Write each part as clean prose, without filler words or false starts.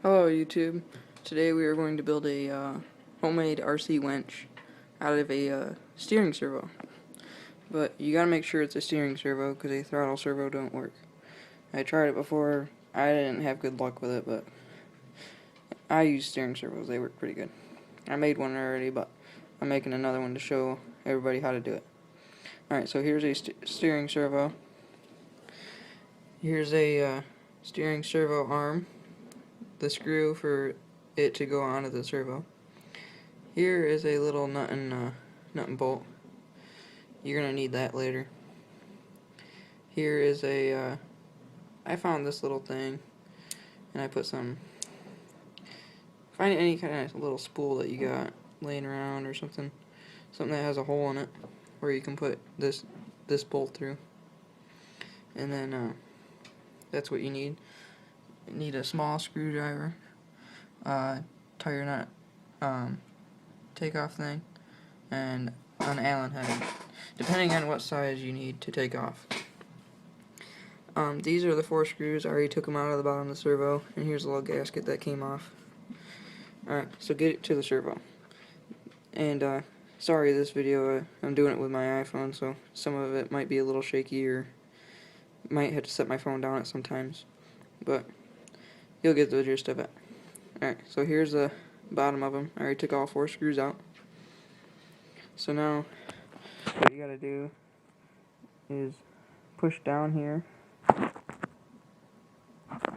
Hello YouTube. Today we are going to build a homemade RC winch out of a steering servo. But you gotta make sure it's a steering servo because a throttle servo don't work. I tried it before. I didn't have good luck with it, but I use steering servos. They work pretty good. I made one already, but I'm making another one to show everybody how to do it. Alright, so here's a steering servo. Here's a steering servo arm. The screw for it to go onto the servo. Here is a little nut and bolt. You're gonna need that later. Here is a I found this little thing, and I put find any kind of little spool that you got laying around or something that has a hole in it where you can put this bolt through, and then that's what you need. You need a small screwdriver, tire nut, takeoff thing, and an Allen head, depending on what size you need to take off. These are the 4 screws. I already took them out of the bottom of the servo, and here's a little gasket that came off. Alright, so get it to the servo. And sorry, this video, I'm doing it with my iPhone, so some of it might be a little shaky, or might have to set my phone down at sometimes, but you'll get the gist of it. Alright, so here's the bottom of them. I already took all 4 screws out. So now, what you gotta do is push down here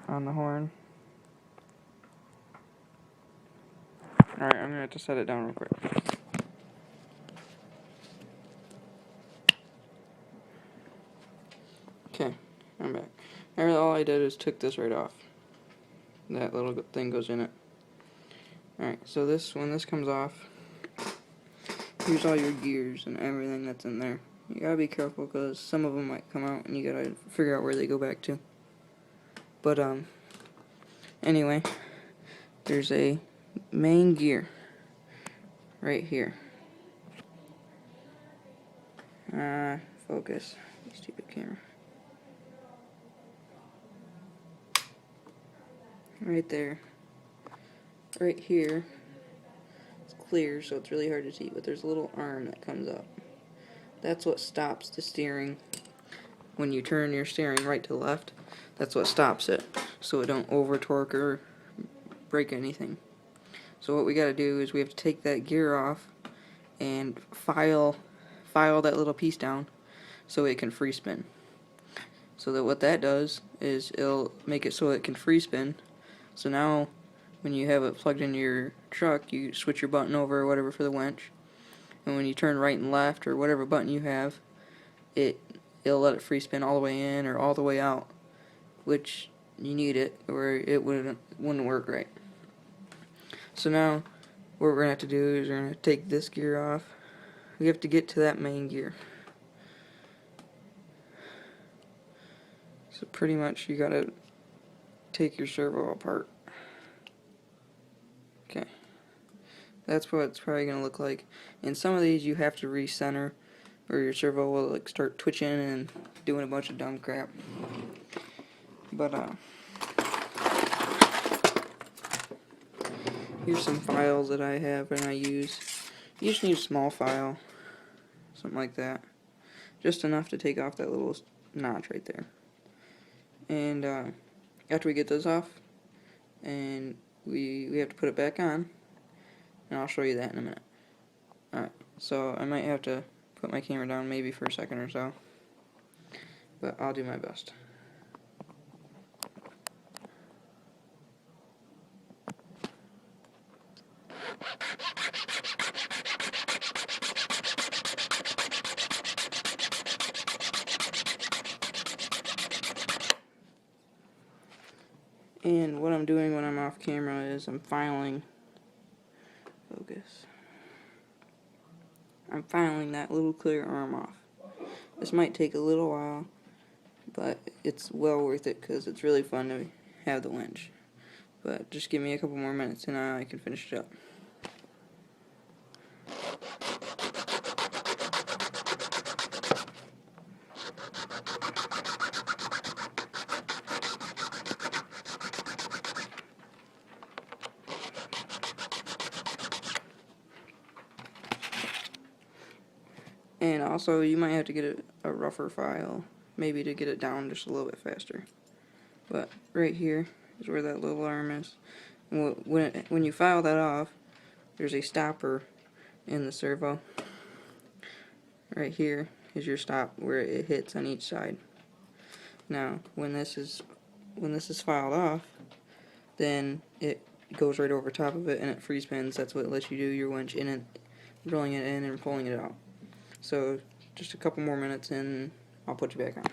on the horn. Alright, I'm gonna have to set it down real quick. Okay, I'm back. All I did is took this right off. That little thing goes in it. Alright, so when this comes off, here's all your gears and everything that's in there. You gotta be careful because some of them might come out and you gotta figure out where they go back to. But anyway, there's a main gear right here. Focus, stupid camera. Right there. Right here. It's clear, so it's really hard to see, but there's a little arm that comes up. That's what stops the steering. When you turn your steering right to left, that's what stops it, so it don't over torque or break anything. So what we gotta do is we have to take that gear off and file that little piece down so it can free spin. So that what that does is it'll make it so it can free spin. So now when you have it plugged into your truck, you switch your button over or whatever for the winch, and when you turn right and left or whatever button you have, it'll let it free spin all the way in or all the way out, which you need it or it wouldn't work right. So now what we're going to have to do is we're going to take this gear off. We have to get to that main gear. So pretty much you got to take your servo apart. Okay. That's what it's probably going to look like. And some of these you have to recenter or your servo will like start twitching and doing a bunch of dumb crap. But here's some files that I have and I use. You just need a small file, something like that, just enough to take off that little notch right there. And after we get those off, and we have to put it back on, and I'll show you that in a minute. Alright, so I might have to put my camera down maybe for a second or so, but I'll do my best. And what I'm doing when I'm off camera is I'm filing that little clear arm off. This might take a little while, but it's well worth it because it's really fun to have the winch. But just give me a couple more minutes and I can finish it up. And also, you might have to get a rougher file, maybe to get it down just a little bit faster. But right here is where that little arm is. And when you file that off, there's a stopper in the servo. Right here is your stop where it hits on each side. Now, when this is filed off, then it goes right over top of it and it freeze pins. That's what lets you do your winch in it, drilling it in and pulling it out. So just a couple more minutes and I'll put you back on.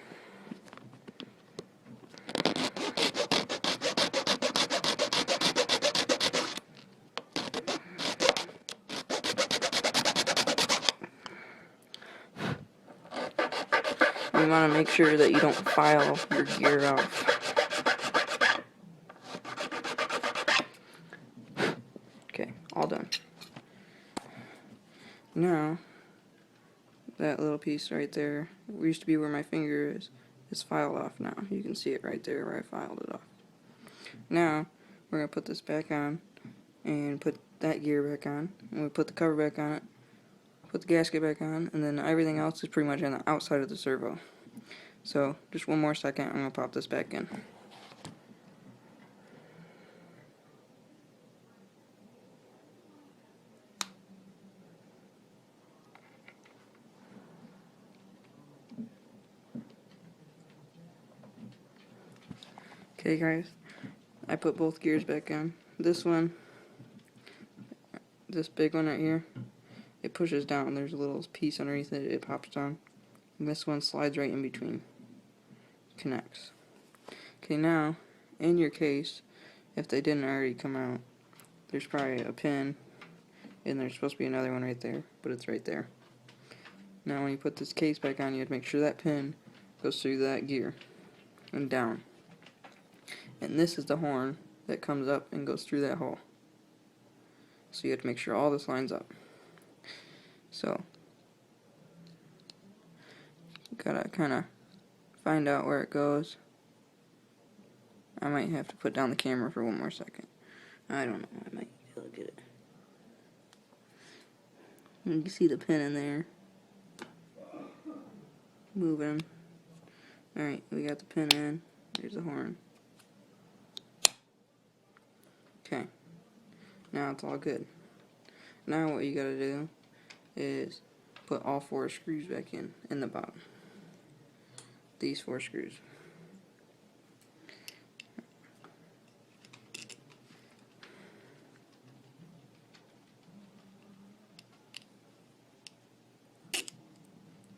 You want to make sure that you don't file your gear off. Okay, all done. Now, that little piece right there, it used to be where my finger is filed off now. You can see it right there where I filed it off. Now, we're going to put this back on and put that gear back on. And we put the cover back on it, put the gasket back on, and then everything else is pretty much on the outside of the servo. So, just one more second, I'm going to pop this back in. Okay guys, I put both gears back on. This one, this big one right here, it pushes down. There's a little piece underneath it, it pops down. And this one slides right in between. Connects. Okay, now, in your case, if they didn't already come out, there's probably a pin, and there's supposed to be another one right there, but it's right there. Now when you put this case back on, you have to make sure that pin goes through that gear and down. And this is the horn that comes up and goes through that hole. So you have to make sure all this lines up. So, gotta kind of find out where it goes. I might have to put down the camera for one more second. I don't know, I might be able to get it. You can see the pin in there. Moving. Alright, we got the pin in. There's the horn. Okay. Now it's all good. Now what you gotta do is put all 4 screws back in the bottom. These 4 screws.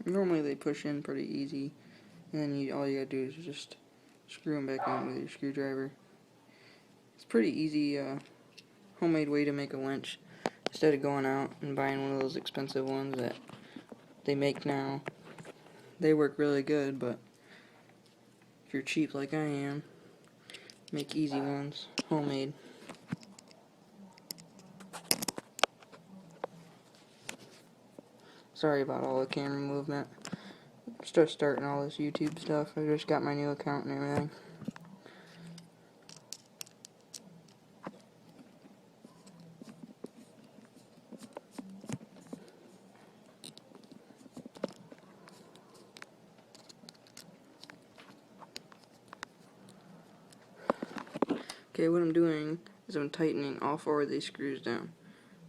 Normally they push in pretty easy, and then all you gotta do is just screw them back in with your screwdriver. It's pretty easy homemade way to make a winch instead of going out and buying one of those expensive ones that they make now. They work really good, but if you're cheap like I am, make easy ones, homemade. Sorry about all the camera movement. Just starting all this YouTube stuff. I just got my new account and everything. Okay, what I'm doing is I'm tightening all 4 of these screws down.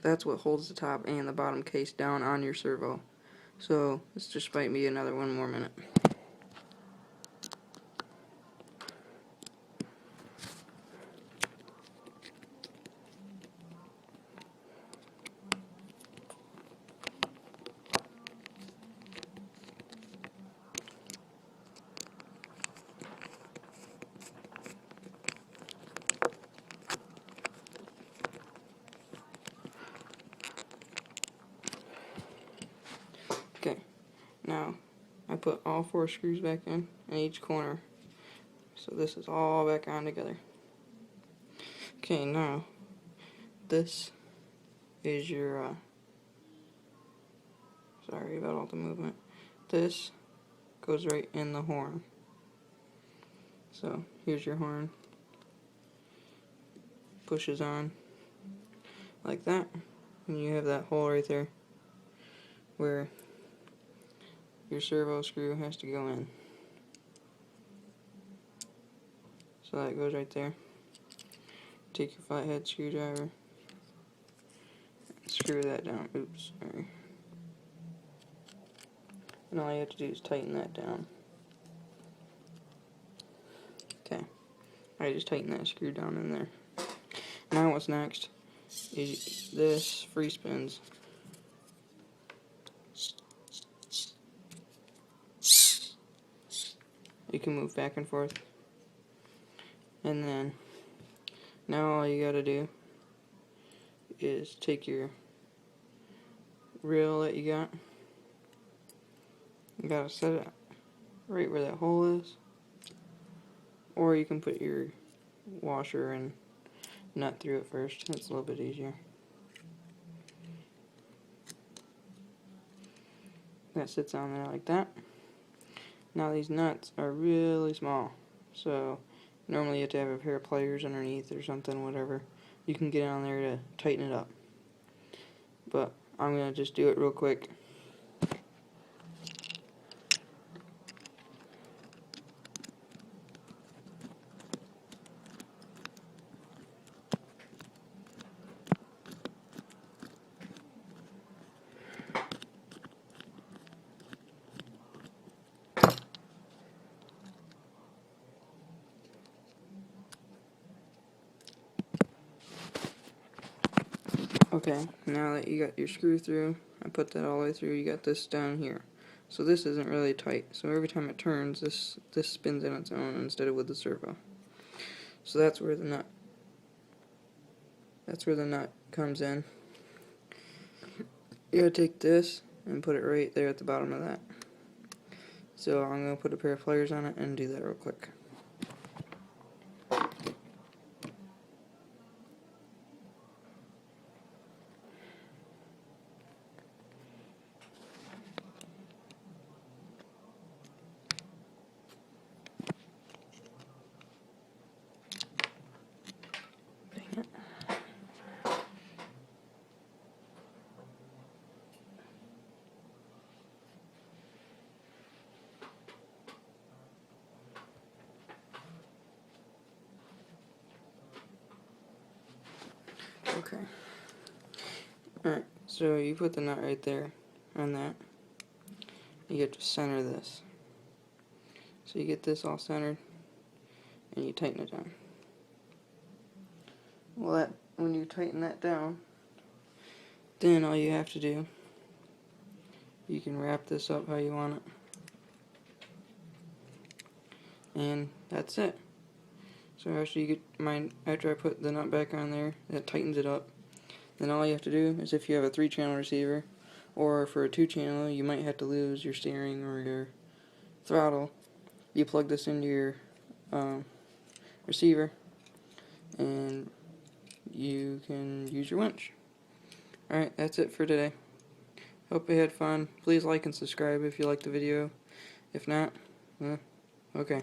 That's what holds the top and the bottom case down on your servo. So, let's just might be another 1 more minute. Okay, now I put all 4 screws back in each corner. So this is all back on together. Okay, now this is your, sorry about all the movement. This goes right in the horn. So here's your horn. Pushes on like that, and you have that hole right there where your servo screw has to go in. So that goes right there. Take your flathead screwdriver, screw that down. Oops, sorry. And all you have to do is tighten that down. Okay, I just tightened that screw down in there. Now what's next is this free spins. You can move back and forth. And then, now all you gotta do is take your reel that you gotta set it right where that hole is. Or you can put your washer and nut through it first. That's a little bit easier. That sits on there like that. Now these nuts are really small, so normally you have to have a pair of pliers underneath or something, whatever. You can get on there to tighten it up. But I'm going to just do it real quick. Okay, now that you got your screw through, I put that all the way through, you got this down here. So this isn't really tight, so every time it turns, this spins on its own instead of with the servo. So that's where the nut comes in. You gotta take this and put it right there at the bottom of that. So I'm gonna put a pair of pliers on it and do that real quick. Okay. Alright, so you put the nut right there on that. You get to center this. So you get this all centered and you tighten it down. Well, when you tighten that down, then all you have to do, you can wrap this up how you want it. And that's it. So after I put the nut back on there, that tightens it up. Then all you have to do is, if you have a 3-channel receiver, or for a 2-channel, you might have to lose your steering or your throttle. You plug this into your receiver, and you can use your winch. Alright, that's it for today. Hope you had fun. Please like and subscribe if you liked the video. If not, okay.